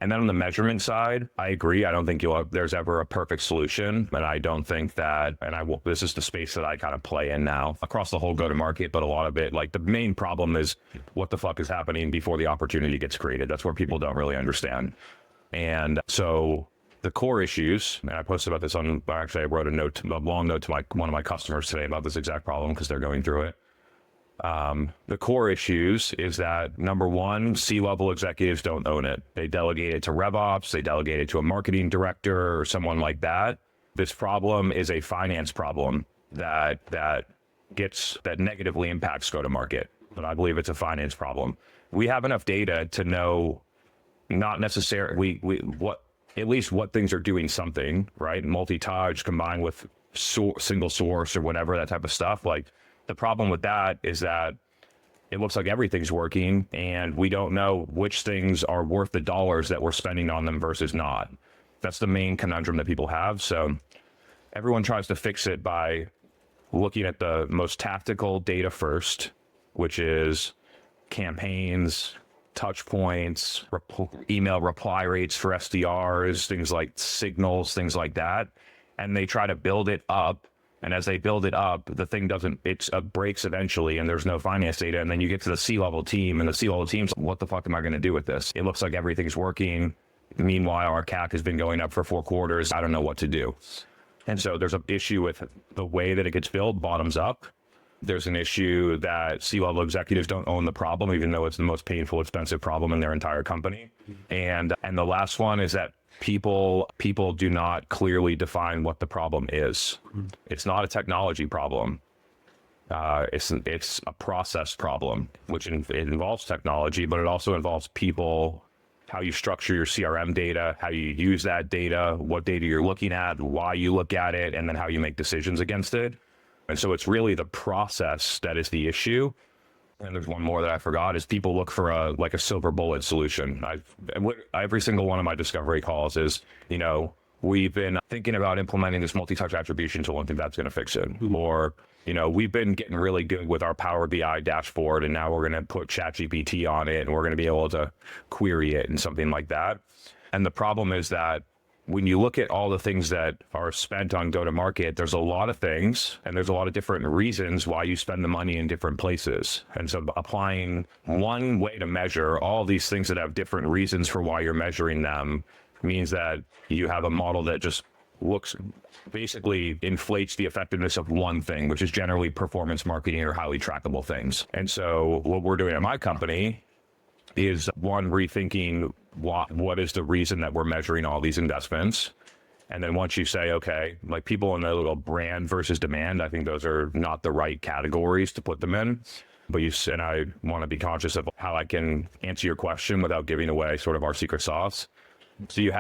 Speaker 2: And then on the measurement side, I agree. I don't think there's ever a perfect solution. And I don't think that, this is the space that I kind of play in now across the whole go-to-market, but a lot of it, like the main problem is what the fuck is happening before the opportunity gets created. That's where people don't really understand. And so the core issues, and I posted about this I wrote a long note to one of my customers today about this exact problem because they're going through it. The core issues is that number one, C-level executives don't own it. They delegate it to RevOps, they delegate it to a marketing director or someone like that. This problem is a finance problem that negatively impacts go-to-market, but I believe it's a finance problem. We have enough data to know not necessarily at least what things are doing something, right? Multi-touch combined with single source or whatever, that type of stuff. Like the problem with that is that it looks like everything's working and we don't know which things are worth the dollars that we're spending on them versus not. That's the main conundrum that people have. So everyone tries to fix it by looking at the most tactical data first, which is campaigns, touch points, email reply rates for SDRs, things like signals, things like that. And they try to build it up. And as they build it up, the thing breaks eventually and there's no finance data. And then you get to the C-level team and the C-level team's like, what the fuck am I going to do with this? It looks like everything's working. Meanwhile, our CAC has been going up for 4 quarters. I don't know what to do. And so there's an issue with the way that it gets built bottoms up. There's an issue that C-level executives don't own the problem, even though it's the most painful, expensive problem in their entire company. And the last one is that people do not clearly define what the problem is. It's not a technology problem. It's a process problem, which it involves technology, but it also involves people, how you structure your CRM data, how you use that data, what data you're looking at, why you look at it, and then how you make decisions against it. And so it's really the process that is the issue. And there's one more that I forgot is people look for a silver bullet solution. Every single one of my discovery calls is, we've been thinking about implementing this multi-touch attribution tool and think that's going to fix it. Or, we've been getting really good with our Power BI dashboard and now we're going to put ChatGPT on it and we're going to be able to query it and something like that. And the problem is that when you look at all the things that are spent on go-to-market, there's a lot of things and there's a lot of different reasons why you spend the money in different places. And so applying one way to measure all these things that have different reasons for why you're measuring them means that you have a model that just basically inflates the effectiveness of one thing, which is generally performance marketing or highly trackable things. And so what we're doing at my company is rethinking what is the reason that we're measuring all these investments. And then once you say, okay, like people in the little brand versus demand, I think those are not the right categories to put them in. But and I want to be conscious of how I can answer your question without giving away sort of our secret sauce. So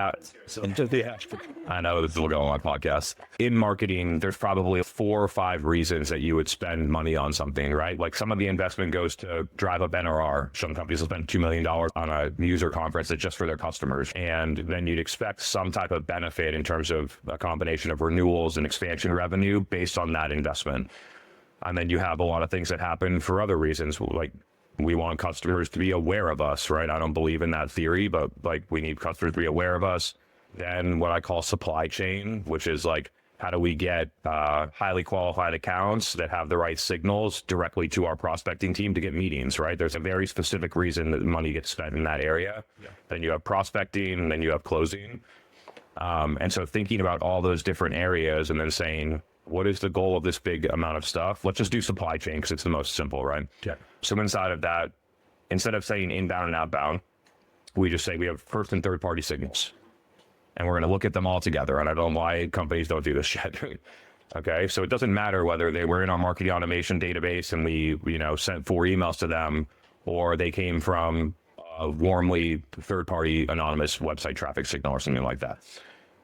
Speaker 2: I know this will go on my podcast. In marketing, there's probably 4 or 5 reasons that you would spend money on something, right? Like some of the investment goes to drive up NRR. Some companies will spend $2 million on a user conference that's just for their customers. And then you'd expect some type of benefit in terms of a combination of renewals and expansion revenue based on that investment. And then you have a lot of things that happen for other reasons, like we want customers to be aware of us, right? I don't believe in that theory, but like we need customers to be aware of us. Then what I call supply chain, which is like, how do we get highly qualified accounts that have the right signals directly to our prospecting team to get meetings, right? There's a very specific reason that money gets spent in that area. Yeah. Then you have prospecting, and then you have closing. And so thinking about all those different areas and then saying, what is the goal of this big amount of stuff? Let's just do supply chain because it's the most simple, right? Yeah. So inside of that, instead of saying inbound and outbound, we just say we have first and third party signals. And we're going to look at them all together. And I don't know why companies don't do this shit. Okay. So it doesn't matter whether they were in our marketing automation database and we, sent 4 emails to them, or they came from a warmly third party anonymous website traffic signal or something like that.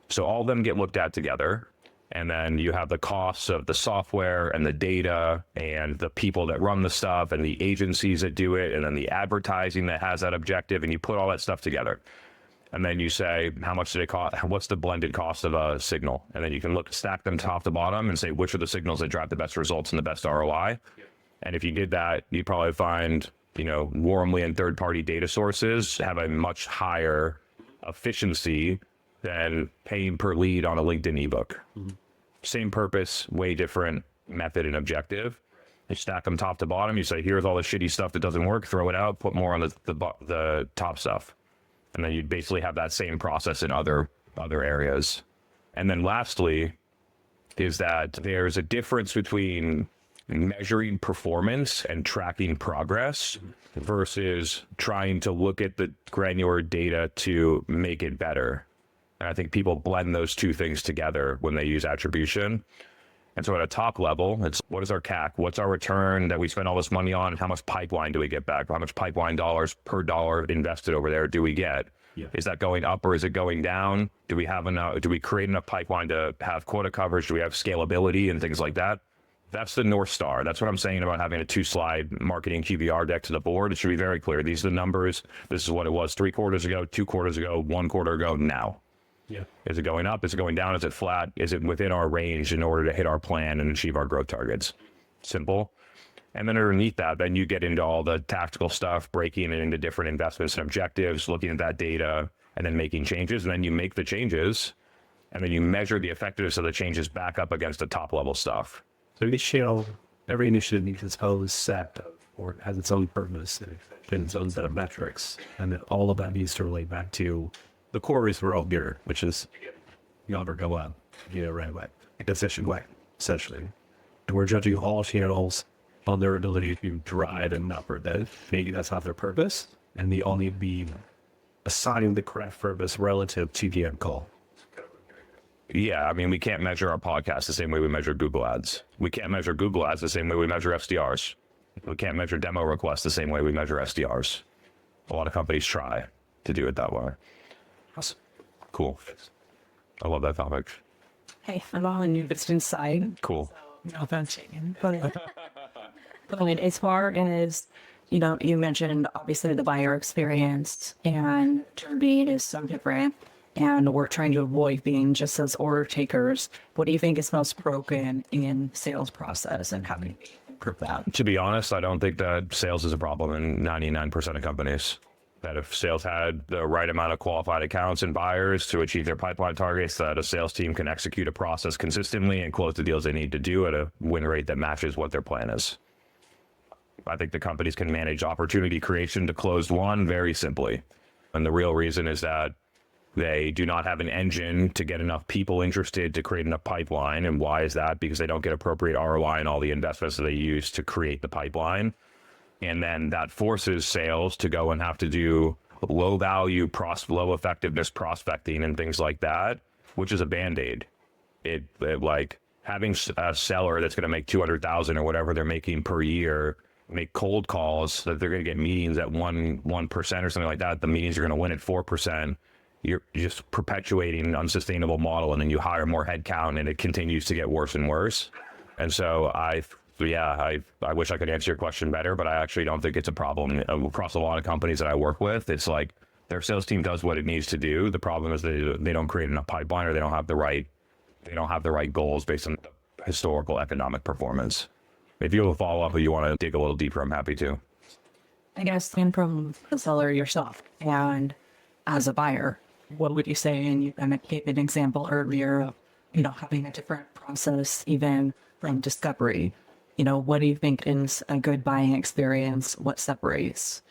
Speaker 2: So all of them get looked at together. And then you have the costs of the software and the data and the people that run the stuff and the agencies that do it, and then the advertising that has that objective, and you put all that stuff together. And then you say, how much did it cost? What's the blended cost of a signal? And then you can stack them top to bottom and say, which are the signals that drive the best results and the best ROI? And if you did that, you'd probably find, warmly and third-party data sources have a much higher efficiency than paying per lead on a LinkedIn ebook. Same purpose, way different method and objective. You stack them top to bottom. You say, here's all the shitty stuff that doesn't work, throw it out, put more on the top stuff. And then you basically have that same process in other areas. And then lastly is that there's a difference between measuring performance and tracking progress versus trying to look at the granular data to make it better. And I think people blend those two things together when they use attribution. And so at a top level, it's what is our CAC? What's our return that we spend all this money on? How much pipeline do we get back? How much pipeline dollars per dollar invested over there do we get? Yeah. Is that going up or is it going down? Do we have enough? Do we create enough pipeline to have quota coverage? Do we have scalability and things like that? That's the North Star. That's what I'm saying about having a 2-slide marketing QBR deck to the board. It should be very clear. These are the numbers. This is what it was 3 quarters ago, 2 quarters ago, 1 quarter ago, now. Yeah. Is it going up? Is it going down? Is it flat? Is it within our range in order to hit our plan and achieve our growth targets? Simple. And then underneath that, then you get into all the tactical stuff, breaking it into different investments and objectives, looking at that data, and then making changes. And then you make the changes, and then you measure the effectiveness of the changes back up against the top level stuff.
Speaker 3: So each channel, every initiative needs its own set of, or has its own purpose and its own set of metrics. And then all of that needs to relate back to the core is we're all gear, which is you never go up, right away, in a efficient way, essentially. And we're judging all channels on their ability to drive and number that. Maybe that's not their purpose, and they all need to be assigning the correct purpose relative to the end goal.
Speaker 2: Yeah, I mean, we can't measure our podcast the same way we measure Google Ads. We can't measure Google Ads the same way we measure SDRs. We can't measure demo requests the same way we measure SDRs. A lot of companies try to do it that way.
Speaker 3: Awesome.
Speaker 2: Cool. I love that topic.
Speaker 4: Hey, I'm on a new business side.
Speaker 2: Cool.
Speaker 4: No offense, but as far as, you mentioned obviously the buyer experience and Turbeat is so different and we're trying to avoid being just as order takers. What do you think is most broken in sales process and how do we improve that?
Speaker 2: To be honest, I don't think that sales is a problem in 99% of companies. That if sales had the right amount of qualified accounts and buyers to achieve their pipeline targets, that a sales team can execute a process consistently and close the deals they need to do at a win rate that matches what their plan is. I think the companies can manage opportunity creation to closed won very simply. And the real reason is that they do not have an engine to get enough people interested to create enough pipeline. And why is that? Because they don't get appropriate ROI in all the investments that they use to create the pipeline. And then that forces sales to go and have to do low value, low effectiveness prospecting and things like that, which is a Band-Aid. It like having a seller that's going to make 200,000 or whatever they're making per year, make cold calls that they're going to get meetings at 1% or something like that. The meetings are going to win at 4%. You're just perpetuating an unsustainable model, and then you hire more headcount and it continues to get worse and worse. And so I wish I could answer your question better, but I actually don't think it's a problem across a lot of companies that I work with. It's like their sales team does what it needs to do. The problem is they don't create enough pipeline, or they don't have the right goals based on historical economic performance. If you have a follow up or you want to dig a little deeper, I'm happy to.
Speaker 4: I guess, and from the seller yourself and as a buyer, what would you say? And you kind of gave an example earlier of, having a different process even from discovery. What do you think is a good buying experience? What separates,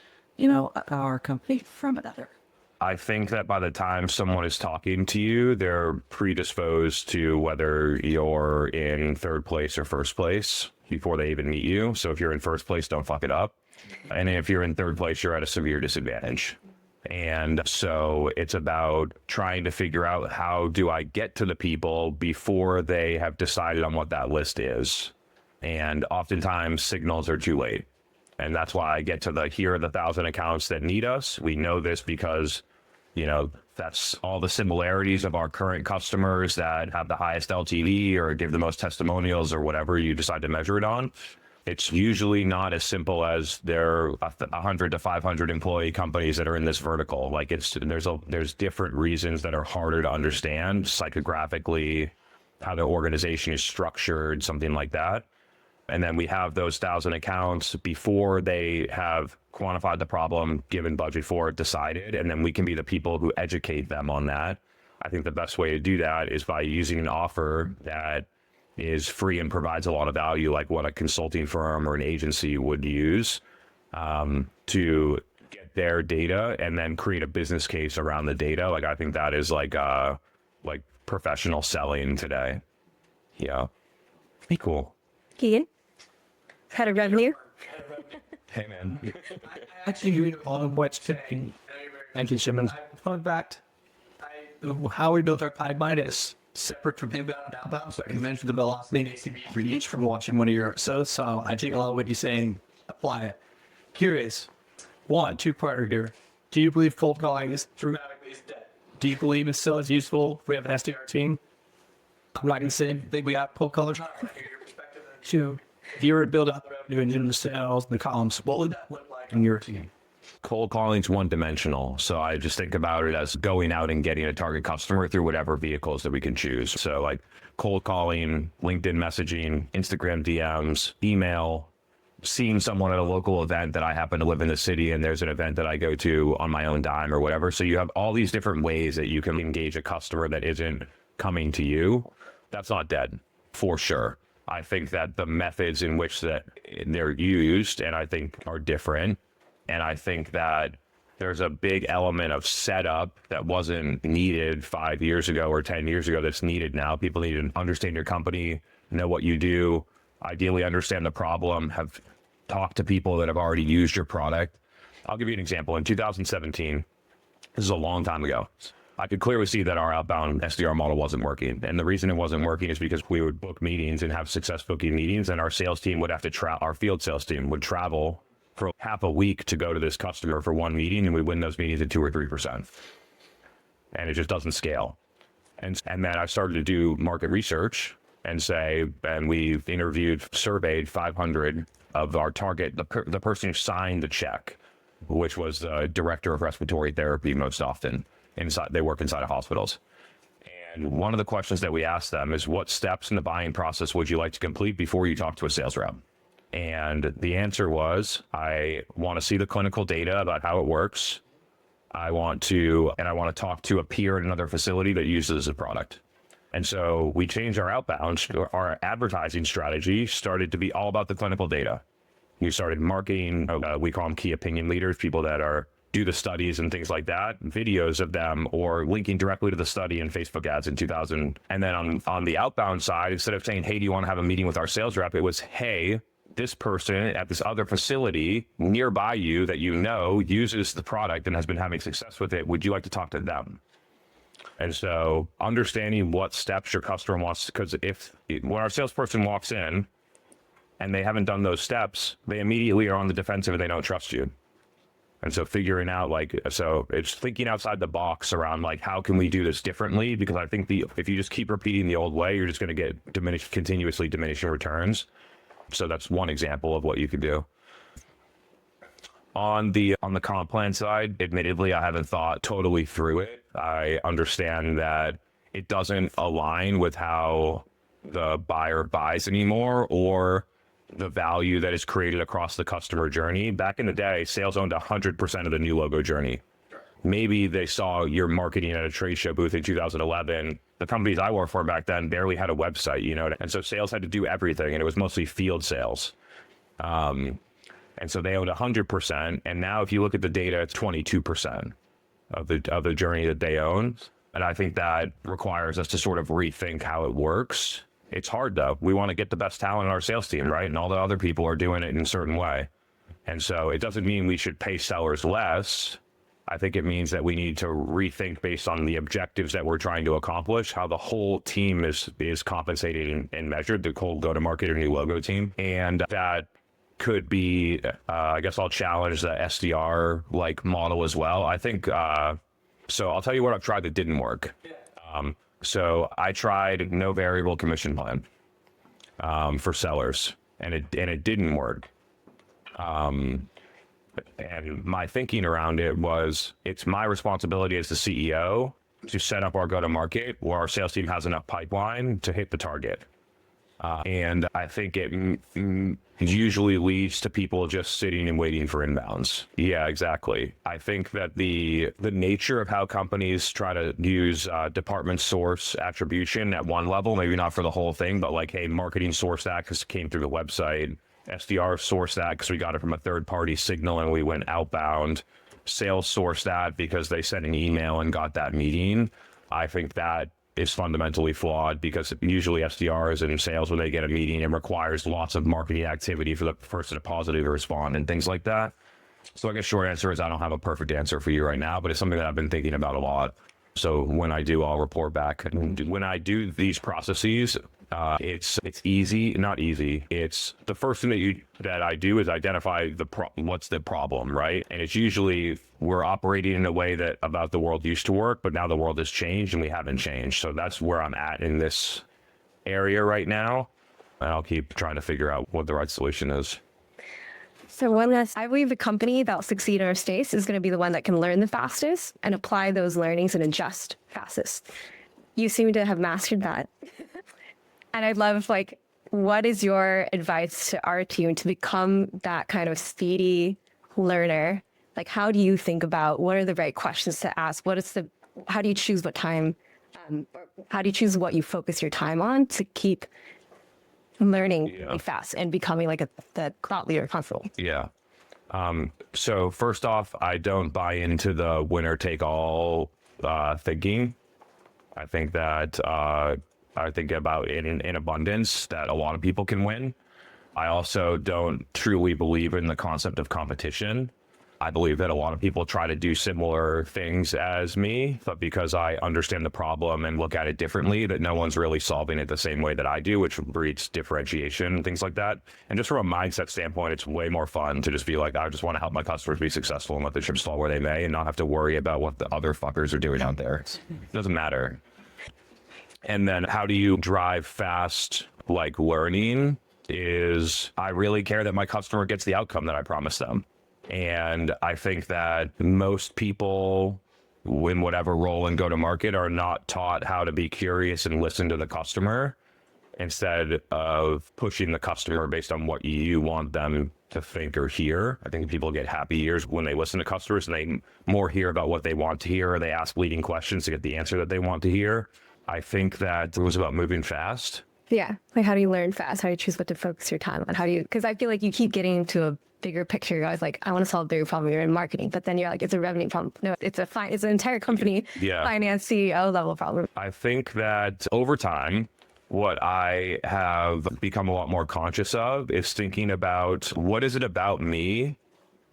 Speaker 4: our company from another?
Speaker 2: I think that by the time someone is talking to you, they're predisposed to whether you're in third place or first place before they even meet you. So if you're in first place, don't fuck it up. And if you're in third place, you're at a severe disadvantage. And so it's about trying to figure out, how do I get to the people before they have decided on what that list is? And oftentimes signals are too late. And that's why I get to here are the 1,000 accounts that need us. We know this because, that's all the similarities of our current customers that have the highest LTV or give the most testimonials or whatever you decide to measure it on. It's usually not as simple as there are 100 to 500 employee companies that are in this vertical. Like there's different reasons that are harder to understand psychographically, how the organization is structured, something like that. And then we have those 1,000 accounts before they have quantified the problem, given budget for it, decided, and then we can be the people who educate them on that. I think the best way to do that is by using an offer that is free and provides a lot of value, like what a consulting firm or an agency would use to get their data and then create a business case around the data. Like, I think that is like professional selling today. Yeah. Be cool.
Speaker 1: Keegan, head of revenue.
Speaker 2: Hey, man.
Speaker 3: I actually agree with all of what's saying. Thank you, Simmons. Fun fact, how we built our pipeline is separate from inbound and outbound. So I can mention the velocity needs to be for each from watching one of your episodes. So I take a lot of what you're saying, apply it. Curious, two-parter here. Do you believe cold calling is dramatically dead? Do you believe it's still as useful if we have an SDR team? I'm not going to say that we have cold callers. Your perspective. Two, if you were to build out the revenue engine, the sales, the columns, what would that look like in your team?
Speaker 2: Cold calling's one-dimensional. So I just think about it as going out and getting a target customer through whatever vehicles that we can choose. So like cold calling, LinkedIn messaging, Instagram DMs, email, seeing someone at a local event that I happen to live in the city and there's an event that I go to on my own dime or whatever. So you have all these different ways that you can engage a customer that isn't coming to you. That's not dead, for sure. I think that the methods in which that they're used, and I think are different. And I think that there's a big element of setup that wasn't needed 5 years ago or 10 years ago that's needed now. People need to understand your company, know what you do, ideally understand the problem, have talked to people that have already used your product. I'll give you an example. In 2017, this is a long time ago, I could clearly see that our outbound SDR model wasn't working. And the reason it wasn't working is because we would book meetings and have success booking meetings, and our sales team would have to our field sales team would travel for half a week to go to this customer for one meeting, and we win those meetings at 2 or 3%. And it just doesn't scale. And then I started to do market research and we've surveyed 500 of our target, the person who signed the check, which was the director of respiratory therapy most often. They work inside of hospitals. And one of the questions that we asked them is, what steps in the buying process would you like to complete before you talk to a sales rep? And the answer was, I want to see the clinical data about how it works. I want to talk to a peer in another facility that uses the product. And so we changed our outbound, our advertising strategy started to be all about the clinical data. We started marketing, we call them key opinion leaders, people that do the studies and things like that, videos of them, or linking directly to the study in Facebook ads in 2000. And then on the outbound side, instead of saying, hey, do you want to have a meeting with our sales rep? It was, hey, this person at this other facility nearby you that you know uses the product and has been having success with it. Would you like to talk to them? And so understanding what steps your customer wants, because when our salesperson walks in and they haven't done those steps, they immediately are on the defensive and they don't trust you. And so figuring out so it's thinking outside the box around how can we do this differently? Because I think if you just keep repeating the old way, you're just going to get continuously diminishing returns. So that's one example of what you could do. On the comp plan side, admittedly, I haven't thought totally through it. I understand that it doesn't align with how the buyer buys anymore or the value that is created across the customer journey. Back in the day, sales owned 100% of the new logo journey. Maybe they saw your marketing at a trade show booth in 2011. The companies I worked for back then barely had a website, and so sales had to do everything, and it was mostly field sales. And so they owned 100%, and now if you look at the data, it's 22% of the journey that they own. And I think that requires us to sort of rethink how it works. It's hard though. We want to get the best talent in our sales team, right? And all the other people are doing it in a certain way. And so it doesn't mean we should pay sellers less. I think it means that we need to rethink based on the objectives that we're trying to accomplish, how the whole team is compensated and measured, the whole go-to-market or new logo team. And that could be, I guess I'll challenge the SDR model as well. I think, so I'll tell you what I've tried that didn't work. So I tried no variable commission plan for sellers, and it didn't work. And my thinking around it was, it's my responsibility as the CEO to set up our go-to-market where our sales team has enough pipeline to hit the target. And I think it usually leads to people just sitting and waiting for inbounds. Yeah, exactly. I think that the nature of how companies try to use department source attribution at one level, maybe not for the whole thing, but like, hey, marketing source that because it came through the website. SDR source that because we got it from a third party signal and we went outbound. Sales source that because they sent an email and got that meeting. I think that is fundamentally flawed because usually SDRs and sales, when they get a meeting, it requires lots of marketing activity for the person to positively respond and things like that. So I guess short answer is I don't have a perfect answer for you right now, but it's something that I've been thinking about a lot. So when I do, I'll report back. When I do these processes, it's easy, not easy. It's the first thing that I do is identify what's the problem, right? And it's usually we're operating in a way that about the world used to work, but now the world has changed and we haven't changed. So that's where I'm at in this area right now. And I'll keep trying to figure out what the right solution is.
Speaker 1: So I believe the company that'll succeed in our space is going to be the one that can learn the fastest and apply those learnings and adjust fastest. You seem to have mastered that. And I'd love, like, what is your advice to our team to become that kind of speedy learner? Like, how do you think about what are the right questions to ask? How do you choose what time, how do you choose what you focus your time on to keep learning really fast and becoming like the thought leader constantly?
Speaker 2: Yeah. So first off, I don't buy into the winner take all thinking. I think that I think about it in abundance that a lot of people can win. I also don't truly believe in the concept of competition. I believe that a lot of people try to do similar things as me, but because I understand the problem and look at it differently, that no one's really solving it the same way that I do, which breeds differentiation and things like that. And just from a mindset standpoint, it's way more fun to just be like, I just want to help my customers be successful and let the chips fall where they may and not have to worry about what the other fuckers are doing out there. It doesn't matter. And then how do you drive fast, like learning is I really care that my customer gets the outcome that I promised them. And I think that most people in whatever role and go to market are not taught how to be curious and listen to the customer instead of pushing the customer based on what you want them to think or hear. I think people get happy ears when they listen to customers and they more hear about what they want to hear or they ask leading questions to get the answer that they want to hear. I think that it was about moving fast.
Speaker 1: Yeah. Like, how do you learn fast? How do you choose what to focus your time on? Because I feel like you keep getting into a bigger picture. You're always like, I want to solve a bigger problem. You're in marketing, but then you're like, it's a revenue problem. No, it's an entire company, finance CEO level problem.
Speaker 2: I think that over time, what I have become a lot more conscious of is thinking about what is it about me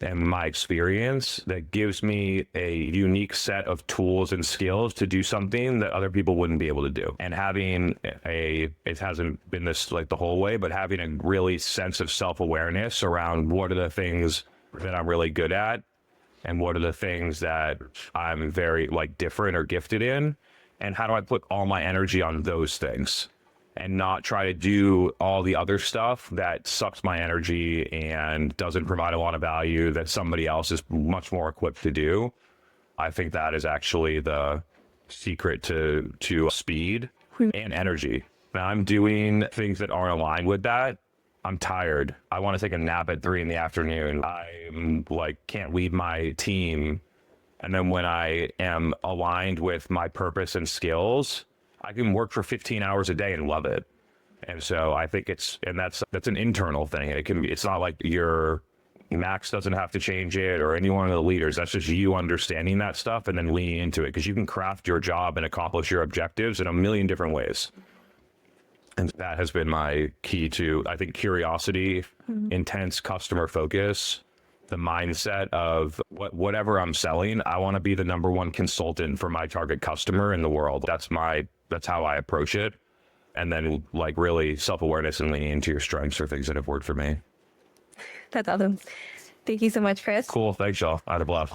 Speaker 2: and my experience that gives me a unique set of tools and skills to do something that other people wouldn't be able to do. And it hasn't been this like the whole way, but having a really sense of self-awareness around what are the things that I'm really good at and what are the things that I'm very like different or gifted in, and how do I put all my energy on those things and not try to do all the other stuff that sucks my energy and doesn't provide a lot of value that somebody else is much more equipped to do. I think that is actually the secret to speed and energy. When I'm doing things that aren't aligned with that, I'm tired. I want to take a nap at 3 p.m. I'm like, can't leave my team. And then when I am aligned with my purpose and skills, I can work for 15 hours a day and love it. And so I think that's an internal thing. And it's not like your Max doesn't have to change it or any one of the leaders. That's just you understanding that stuff and then leaning into it, because you can craft your job and accomplish your objectives in a million different ways. And that has been my key to, I think, curiosity, intense customer focus, the mindset of whatever I'm selling, I want to be the number one consultant for my target customer in the world. That's how I approach it. And then like really self-awareness and leaning into your strengths are things that have worked for me.
Speaker 1: That's awesome. Thank you so much, Chris.
Speaker 2: Cool. Thanks, y'all. I had a blast.